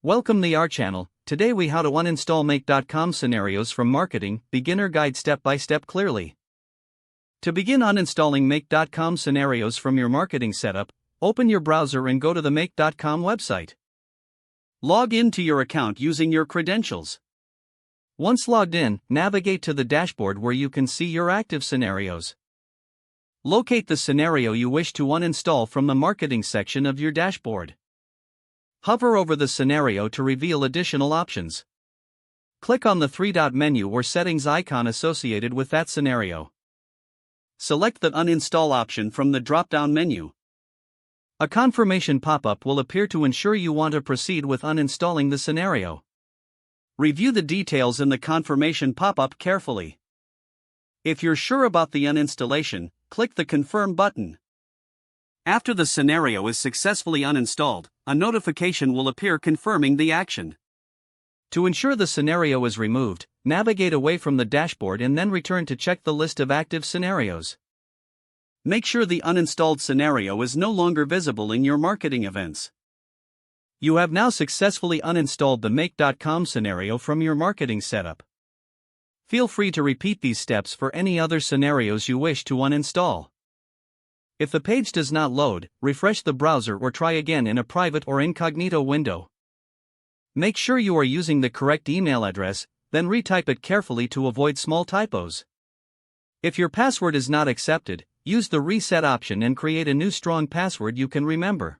Welcome to our channel. Today we how to uninstall make.com scenarios from marketing, beginner guide step by step clearly. To begin uninstalling make.com scenarios from your marketing setup, open your browser and go to the make.com website. Log in to your account using your credentials. Once logged in, navigate to the dashboard where you can see your active scenarios. Locate the scenario you wish to uninstall from the marketing section of your dashboard. Hover over the scenario to reveal additional options. Click on the three-dot menu or settings icon associated with that scenario. Select the uninstall option from the drop-down menu. A confirmation pop-up will appear to ensure you want to proceed with uninstalling the scenario. Review the details in the confirmation pop-up carefully. If you're sure about the uninstallation, click the Confirm button. After the scenario is successfully uninstalled, a notification will appear confirming the action. To ensure the scenario is removed, navigate away from the dashboard and then return to check the list of active scenarios. Make sure the uninstalled scenario is no longer visible in your marketing events. You have now successfully uninstalled the make.com scenario from your marketing setup. Feel free to repeat these steps for any other scenarios you wish to uninstall. If the page does not load, refresh the browser or try again in a private or incognito window. Make sure you are using the correct email address, then retype it carefully to avoid small typos. If your password is not accepted, use the reset option and create a new strong password you can remember.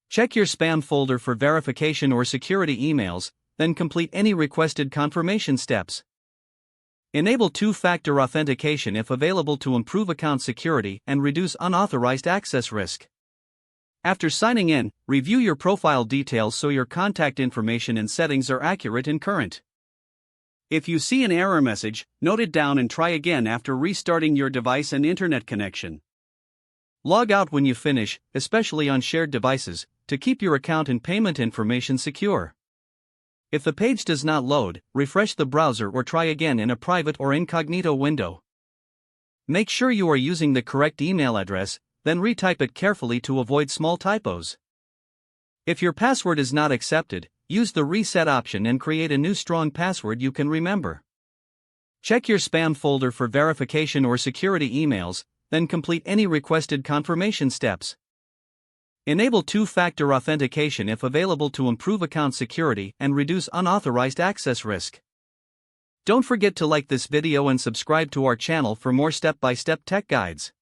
Check your spam folder for verification or security emails, then complete any requested confirmation steps. Enable two-factor authentication if available to improve account security and reduce unauthorized access risk. After signing in, review your profile details so your contact information and settings are accurate and current. If you see an error message, note it down and try again after restarting your device and internet connection. Log out when you finish, especially on shared devices, to keep your account and payment information secure. If the page does not load, refresh the browser or try again in a private or incognito window. Make sure you are using the correct email address, then retype it carefully to avoid small typos. If your password is not accepted, use the reset option and create a new strong password you can remember. Check your spam folder for verification or security emails, then complete any requested confirmation steps. Enable two-factor authentication if available to improve account security and reduce unauthorized access risk. Don't forget to like this video and subscribe to our channel for more step-by-step tech guides.